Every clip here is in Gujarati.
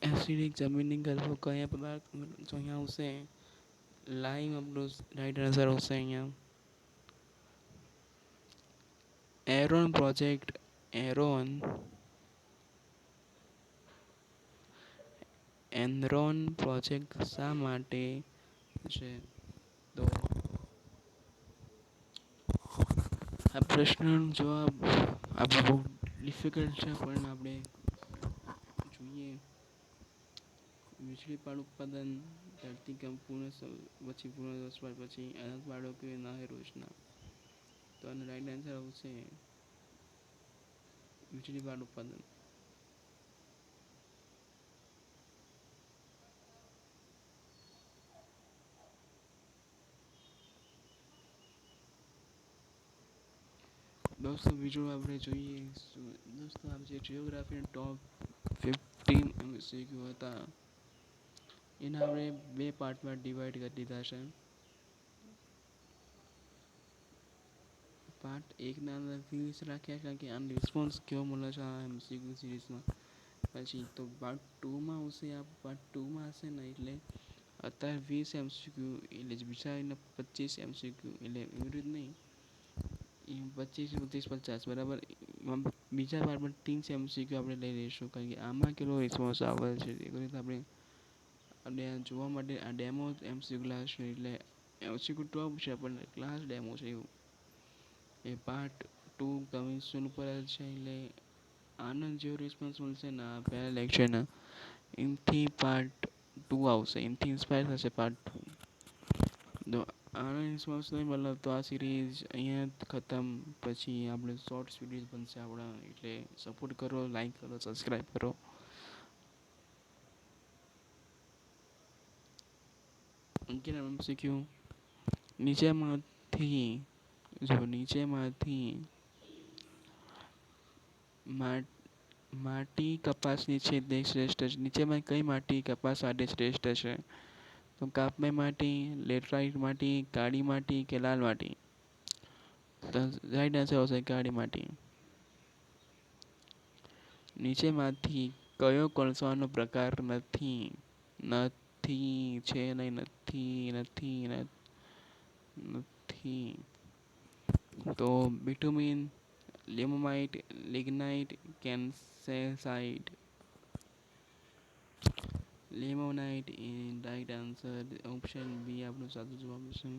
એસિડિક જમીનની ગર્ભો કયા પદાર્થ તો અહીંયા આવશે લાઈમ આપણો રાઈટ આન્સર આવશે અહીંયા. એરોન પ્રોજેક્ટ એનરોન પ્રોજેક્ટ શા માટે છે? તો આ પ્રશ્નનો જવાબ આપણે બહુ ડિફિકલ્ટ છે, પણ આપણે જોઈએ. વીજળી પાડ ઉત્પાદન, ધરતીકંપ પછી પુનર્વસવાટ પછી અનાથ બાળકો નહેર યોજના. તો આનો રાઈટ આન્સર આવશે વીજળી પાડ ઉત્પાદન. દોસ્તો બીજું આપણે જોઈએ દોસ્તો આ જે જિયોગ્રાફીના ટોપ 15 MCQ હતા એના આપણે બે પાર્ટમાં ડિવાઈડ કરી દીધા છે. પાર્ટ 1 ના અંદર 20 રાખ્યા કારણ કે આનો રિસ્પોન્સ કેવો મળે છે આ MCQ સિરીઝમાં. પછી તો પાર્ટ 2 માં આવશે. આ પાર્ટ 2 માં હશે ને એટલે અત્યારે 20 MCQ એટલે વિચારીને 25 MCQ એટલે એવી રીત નહીં. 25, 30, 50 બરાબર. બીજા પાર્ટમાં 30 MCQ આપણે લઈ લઈશું કારણ કે આમાં કેટલો રિસ્પોન્સ આવે છે એ રીતે આપણે જોવા માટે આ ડેમો MCQ ક્લાસ છે એટલે MCQ ટોપ છે પણ ક્લાસ ડેમો છે એવું. એ પાર્ટ 2 કમિશન ઉપર છે એટલે આનંદ જેવો રિસ્પોન્સ મળશે ને આ પહેલા લેક્ચરના એનાથી પાર્ટ 2 આવશે. એનાથી ઇન્સ્પાયર થશે પાર્ટ 2. તો આનો રિસ્પોન્સ નહીં મળે તો આ સિરીઝ અહીંયા ખતમ. પછી આપણે શોર્ટ સિરીઝ બનશે આપણા એટલે સપોર્ટ કરો, લાઈક કરો, સબસ્ક્રાઈબ કરો. અંકિત MCQ નીચેમાંથી માટી કપાસની છે તે શ્રેષ્ઠ છે. નીચેમાં કઈ માટી કપાસ માટે શ્રેષ્ઠ છે? તો કાપમાઈ માટી, લેટરાઇટ માટી, કાળી માટી કે લાલ માટી? તો રાઈટ આન્સર આવશે કાળી માટી. નીચેમાંથી કયો કોલસાનો પ્રકાર નથી? છે નહીં, નથી. તો bitumen, limonite, lignite, calcite. Limonite is right answer. Option B આપણો સાચો જવાબ છે.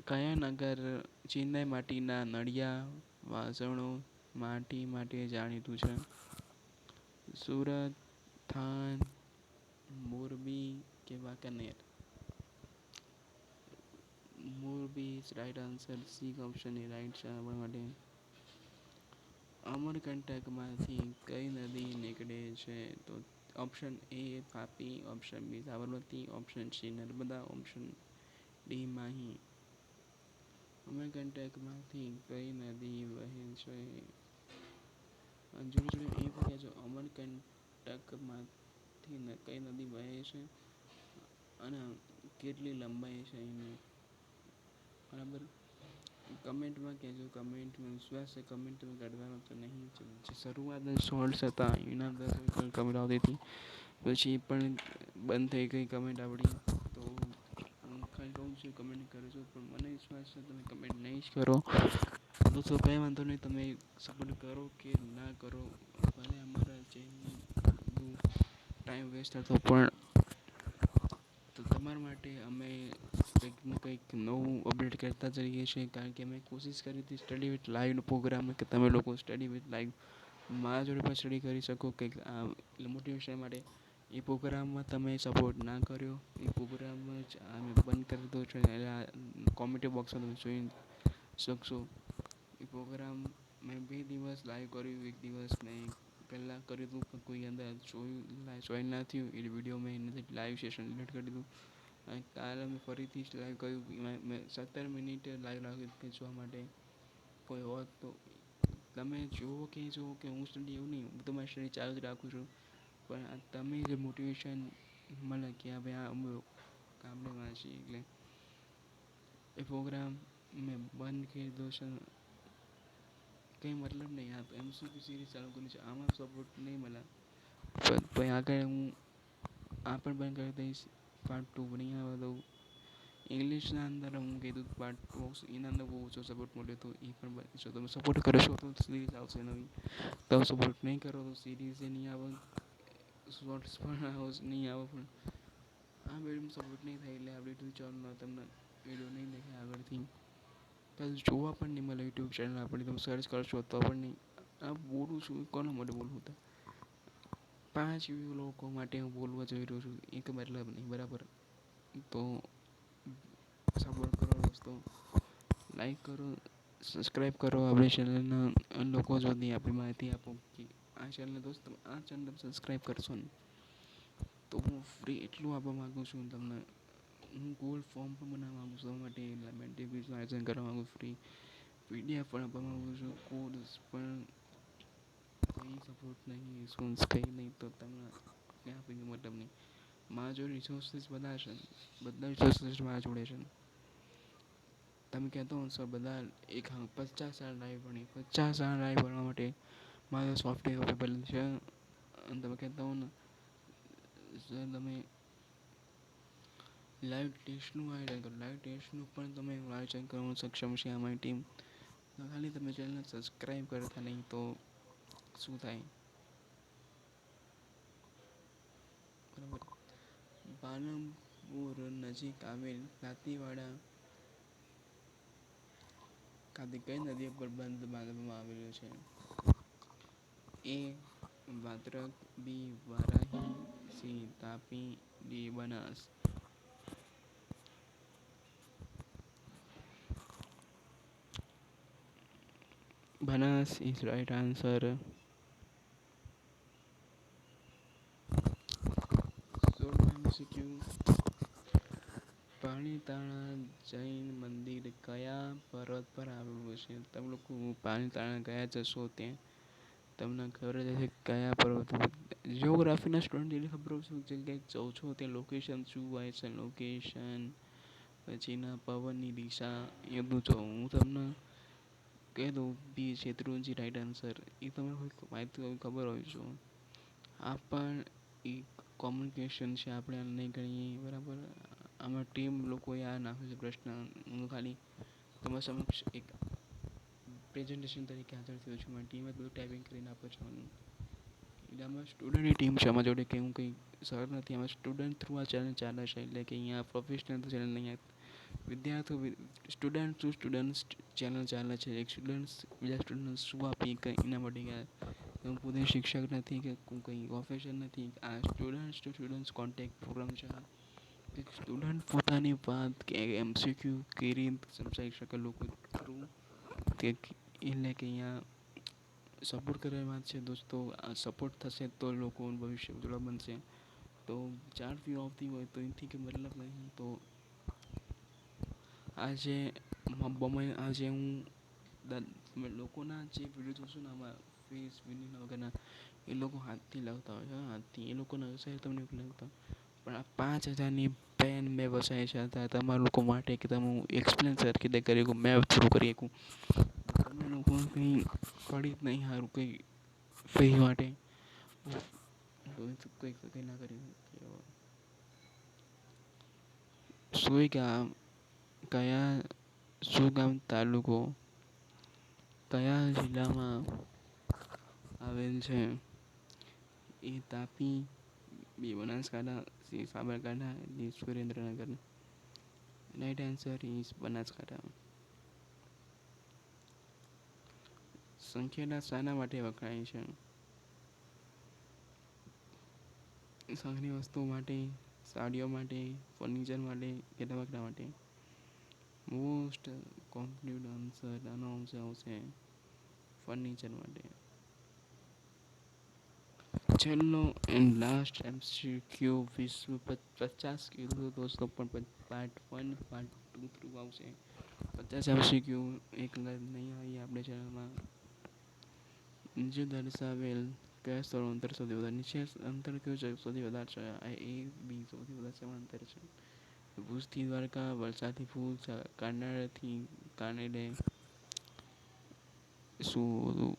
કયા નગર ચિનાઈ માટીના નળિયા વાસણો માટે જાણીતું છે? સુરત, થાન, મોરબી કે Wankaner? Morbi is right answer. C option એ રાઈટ છે આપણા માટે. અમરકંટકમાંથી કઈ નદી નીકળે છે? તો option A Tapi, option B Sabarmati, option C Narmada, option D Mahi. અમરકંટકમાંથી કઈ નદી વહે છે? જોડે જોડે એ પણ કહેજો અમરકંટકમાંથી કઈ નદી વહે છે અને કેટલી લંબાઈ છે એની. બરાબર. કમેન્ટમાં કહેજો. કમેન્ટમાં વિશ્વાસ છે કમેન્ટ તમે કાઢવાનો તો નહીં. જે શરૂઆતના શોર્ટ્સ હતા એના અંદર કોઈ કમેન્ટ આવતી હતી પછી પણ બંધ થઈ ગઈ કમેન્ટ આપણી. તો હું ખાલી કહું છું કમેન્ટ કરજો પણ મને વિશ્વાસ છે તમે કમેન્ટ નહીં જ કરો. દોસ્તો કંઈ વાંધો નહીં તમે સપોર્ટ કરો કે ના કરો ભલે અમારા ચેનલ ટાઈમ વેસ્ટ થતો પણ તો તમારા માટે અમે કંઈક ને કંઈક નવું અપડેટ કરતા જ રહીએ છીએ કારણ કે અમે કોશિશ કરી હતી સ્ટડી વિથ લાઈવનો પ્રોગ્રામ કે તમે લોકો સ્ટડી વિથ લાઈવ મારા જોડે પણ સ્ટડી કરી શકો કંઈક મોટિવેશન માટે. એ પ્રોગ્રામમાં તમે સપોર્ટ ના કર્યો. એ પ્રોગ્રામ જ અમે બંધ કરી દીધો છે એટલે આ કોમેન્ટ બોક્સમાં તમે જોઈ શકશો. એ પ્રોગ્રામ મેં 2 દિવસ લાઈવ કર્યું. 1 દિવસ મેં પહેલાં કર્યું હતું પણ કોઈ અંદર જોઈન ના થયું એટલે વિડીયો મેં નથી લાઈવ સેશન ડિલીટ કરી દીધું. અને કાલે મેં ફરીથી લાઈવ કર્યું. મેં 17 મિનિટ લાઈવ રાખ્યું જોવા માટે કોઈ હોત તો તમે જુઓ કે હું સ્ટડી એવું નહીં હું તો મારી સ્ટડી ચાલુ જ રાખું છું પણ આ તમે જે મોટિવેશન મળે કે આ ભાઈ આ અમે કામને વાંચીએ એટલે એ પ્રોગ્રામ મેં બંધ કરી દીધો છે કંઈ મતલબ નહીં. આ એમસીક્યુ સિરીઝ ચાલુ કરી છે, આમાં સપોર્ટ નહીં મળે. પછી આગળ હું આ પણ બંધ કરી દઈશ. પાર્ટ 2 નહીં આવે તો ઇંગ્લિશના અંદર હું કીધું પાર્ટ 2 એના અંદર બહુ ઓછો સપોર્ટ મળ્યો તો એ પણ બંધ. જો તમે સપોર્ટ કરશો તો સિરીઝ આવશે નવી, તમે સપોર્ટ નહીં કરો તો સિરીઝ નહીં આવે, શોર્ટ્સ પણ નહીં આવે. પણ આ વિડીયોમાં સપોર્ટ નહીં થાય એટલે આપણે યુટ્યુબ ચેનલનો તમને વિડીયો નહીં દેખાય આગળથી. પછી જોવા પણ નહીં મળે યુટ્યુબ ચેનલ આપણી. તમે સર્ચ કરશો તો પણ નહીં. આ બોલું છું કોના માટે બોલવું હતા? 5 લોકો માટે હું બોલવા જઈ રહ્યો છું, એક મતલબ નહીં, બરાબર? તો સપોર્ટ કરો દોસ્તો, લાઈક કરો, સબસ્ક્રાઈબ કરો આપણી ચેનલના લોકો સુધી આપણી માહિતી આપો કે આ ચેનલ દોસ્તો, આ ચેનલ સબસ્ક્રાઈબ કરશો ને તો હું ફ્રી એટલું આપવા માગું છું તમને. હું ગૂગલ ફોર્મ પણ બનાવવા માગું છું માટે મેન્ટિફિસનું આયોજન કરવા માગું, ફ્રી પીડીએફ પણ આપવા માગું છું, કોર્સ પણ. કંઈ સપોર્ટ નહીં, રિસ્પોન્સ કંઈ નહીં તો તમને ક્યાં આપીને મતલબ નહીં. મારા જોડે રિસોર્સિસ બધા છે, બધા રિસોર્સિસ મારા જોડે છે. તમે કહેતો હશો બધા 50 લાઈવ ભણી, 50 લાઈવ ભણવા માટે મારા સોફ્ટવેર અવેલેબલ છે. અને તમે કહેતા હો ને સર તમે લાઈવ ટેસ્ટનું આયોજન કરો, લાઈવ ટેસ્ટનું પણ તમે આયોજન કરવાનું સક્ષમ છે અમારી ટીમ. ખાલી તમે ચેનલને સબસ્ક્રાઈબ કરતા નહીં તો શું થાય, બરાબર? પાલનપુર નજીક આવેલ દાંતીવાડા ખાતે કઈ નદી પર બંધ બાંધવામાં આવેલો છે? A Vatrak, B Varahi, C Tapi, D Banas. Banas is right answer. Palitana Jain મંદિર કયા પર્વત પર આવેલું છે? તમે લોકો પાલીતાણા ગયા જશો ત્યાં તમને ખબર જ હશે કયા પર્વત. જિયોગ્રાફીના સ્ટુડન્ટ ખબર શું જગ્યાએ જાઉં છો તે લોકેશન શું હોય છે, લોકેશન પછીના પવનની દિશા એ બધું જો હું તમને કહી દઉં. બી શેત્રુંજી રાઈટ આન્સર. એ તમને કોઈ માહિતી ખબર હોય છે. આ પણ એક કોમ્યુનિકેશન છે, આપણે નહીં ગણીએ, બરાબર? આમાં ટીમ લોકોએ આ નાખ્યું છે પ્રશ્ન. હું ખાલી તમારા સમક્ષ એક પ્રેઝન્ટેશન તરીકે હાજર થયો છું. મારી ટીમે બધું ટાઈપિંગ કરીને આપે છે. એટલે આમાં સ્ટુડન્ટની ટીમ છે અમારા જોડે, કે હું કંઈ સર નથી. આમાં સ્ટુડન્ટ થ્રુ આ ચેનલ ચાલે છે. એટલે કે અહીંયા પ્રોફેશનલ ચેનલ નહીં, વિદ્યાર્થીઓ સ્ટુડન્ટ ટુ સ્ટુડન્ટ ચેનલ ચાલે છે. એક સ્ટુડન્ટ્સ બીજા સ્ટુડન્ટ શું આપી કંઈ એના માટે ગયા. હું પોતે શિક્ષક નથી કે હું કંઈ પ્રોફેશન નથી. આ students to students contact program છે. એક સ્ટુડન્ટ પોતાની વાત કે એમસીક્યુ કેવી રીતે સમજાવી શકે લોકો થ્રુ તે, એટલે કે અહીંયા સપોર્ટ કરવાની વાત છે દોસ્તો. આ સપોર્ટ થશે તો લોકોનું ભવિષ્ય ઉજ્જવળ બનશે. તો 4 વ્યૂ આવતી હોય તો એથી કે મતલબ નહીં. તો આજે હું લોકોના જે વિડીયો જોશું ને આમાં ફેસ વિડીયો વગરના, એ લોકો હાથથી લખતા હોય છે, હાથથી. એ લોકોના વ્યવસાય તમને એવું લાગતા, પણ આ 5,000ની પેન મેં વસાય છે તમારા લોકો માટે કે તમે હું એક્સપ્લેન સરખી રીતે કરી શકું, મેં થ્રુ કરી શકું. તમે લોકો કંઈ પડી જ નહીં સારું કંઈ ફી માટે કંઈ ના કરી સુઈગામ તાલુકો કયા જિલ્લામાં આવેલ છે? A Tapi, B Banaskantha, C Sabarkantha, D Surendranagar. Right answer is Banaskantha. Sankheda શાના માટે વખણાય છે? શંખની વસ્તુઓ માટે, સાડીઓ માટે, ફર્નિચર માટે કે રમકડા માટે? મોસ્ટ કોમ્પ્લીટ આન્સર આનો આવશે ફર્નિચર માટે. છેલ્લો એન્ડ લાસ્ટ એમસીક્યુ વિશ્વ 50 કીધું દોસ્તો, પણ પાર્ટ 1 પાર્ટ 2 થ્રુ આવશે. 50 એમસીક્યુ એક નહીં આવી આપણે ચેનલમાં. નીચે દર્શાવેલ કયા સ્થળો અંતર સૌથી વધારે? નીચે અંતર કયું છે સૌથી વધારે છે? એ બી સૌથી વધારે છે અંતર છે. ભુજથી દ્વારકા, વલસાડથી ભુજ, કાનાડાથી કાનેડે, શું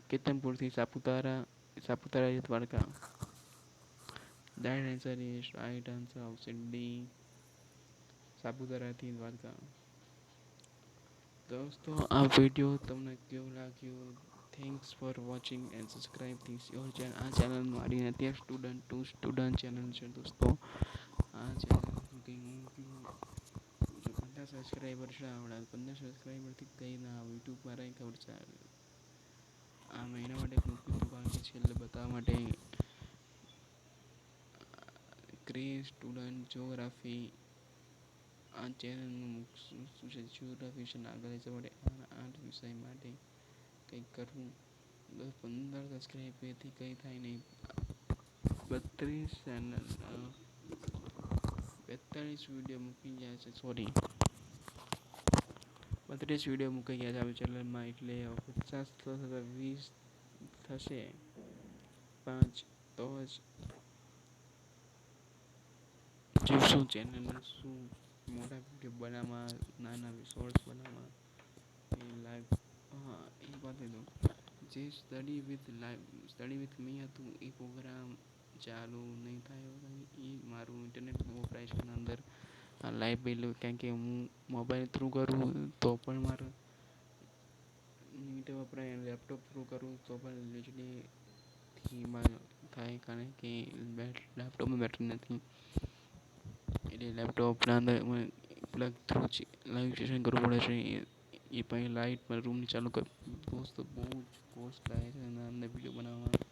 કેતનપુરથી Saputara Dwarka. Right answer is right answer option D, સાપુતારાથી દ્વારકા. દોસ્તો આ વિડીયો તમને કેવું લાગ્યું? Thanks for watching and subscribe this your channel. આ ચેનલ મારી નથી, સ્ટુડન્ટ ટુ સ્ટુડન્ટ ચેનલ છે દોસ્તો. આ ચેનલ જો 50 સબસ્ક્રાઈબર છે, આવડા 15 સબસ્ક્રાઈબરથી કંઈ ના આવે, યુટ્યુબ મારા ખબર છે. આ મહિના માટે મૂક્યું હતું કારણ કે છેલ્લે બતાવવા માટે. ક્રેઝ સ્ટુડન્ટ જોગ્રાફી આ ચેનલનું શું છે, જીઓગ્રાફી વિશે આગળ જવા માટે 8 વિષય માટે કંઈક કરવું. 15 સબસ્ક્રાઈબરથી કંઈ થાય નહીં. 32 ચેનલ 42 વિડીયો મૂકી ગયા છે, સોરી 32 વિડીયો મૂકી ગયા છે આવી ચેનલમાં, એટલે 50 તો 20 થશે 5 તો જ શું ચેનલને શું મોટા વિડીયો બનાવવા, નાના શોર્ટ્સ બનાવવા, એ લાઈવ. હા એ વાત દો જે સ્ટડી વિથ મી હતું એ પ્રોગ્રામ ચાલુ નહીં થાય, એ મારું ઇન્ટરનેટ વપરાય છે એના અંદર લાઈવ બિલ, કારણ કે હું મોબાઈલ થ્રુ કરું તો પણ મારે નેટ વપરાય, લેપટોપ થ્રુ કરું તો પણ વીજળીથી થાય, કારણ કે લેપટોપમાં બેટરી નથી. એટલે લેપટોપના અંદર પ્લગ થ્રુ લાઈવ સેશન કરવું પડે છે. એ પછી લાઇટમાં રૂમની ચાલુ કર દોસ્તો બહુ જ કોસ્ટ લાગે છે એના અંદર વિડીયો બનાવવામાં.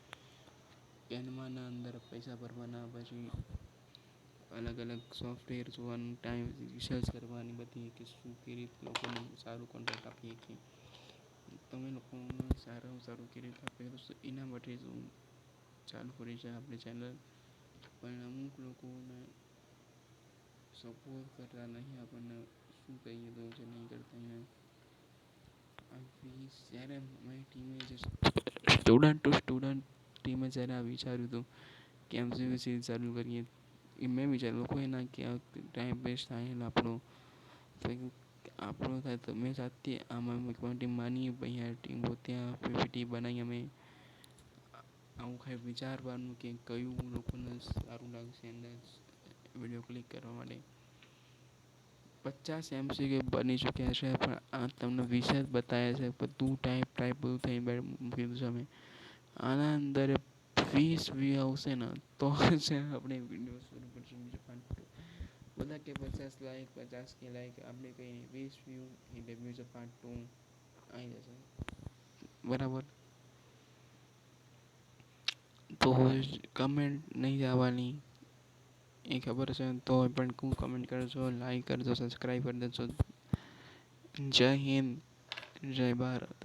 કેનવાના અંદર પૈસા ભરવાના, પછી અલગ અલગ સોફ્ટવેર જોવાનું, ટાઈમ રિસર્ચ કરવાની બધી, કે શું કેવી રીતે લોકોને સારું કોન્ટેન્ટ આપીએ કે તમે લોકોને સારું કેવી રીતે આપીએ, તો એના માટે શું ચાલુ કરી છે આપણી ચેનલ. પણ અમુક લોકોને સપોર્ટ કરતા નહીં, આપણને શું કહીએ તો જે નહીં કરતા અહીંયા. જ્યારે અમારી ટીમે જે સ્ટુડન્ટ ટુ સ્ટુડન્ટ ટીમે જ્યારે આ વિચાર્યું હતું કે એમસીવીસી ચાલુ કરીએ, એ મેં વિચાર્યું, લોકોએ ના કે ટાઈમ વેસ્ટ થાય આપણો, તો આપણો થાય તો મેં સાથે આમાં ટીમ માની અહીંયા ટીમ ત્યાં પીપીટી બનાવી. અમે આવું ખાલી વિચારવાનું કે કયું લોકોને સારું લાગશે અંદર વિડીયો ક્લિક કરવા માટે. 50 MCQ બની ચૂક્યા છે, પણ આ તમને 20 જ બતાવ્યા છે. બધું ટાઈપ બધું થઈ મૂકી છે અમે. આના અંદર 20 વ્યૂ આવશે ને તો છે આપણે વિડીયો શરૂ કરશું બીજો પાર્ટ. બધા કે 50 લાઈક 50 કે લાઈક, આપણે કંઈ 20 વ્યૂ એટલે બીજો પાર્ટ 2 આવી જશે, બરાબર. તો કમેન્ટ નહીં આવવાની એ ખબર છે, તો પણ કમેન્ટ કરજો, લાઈક કરજો, સબસ્ક્રાઈબ કરી દેજો. જય હિન્દ, જય ભારત.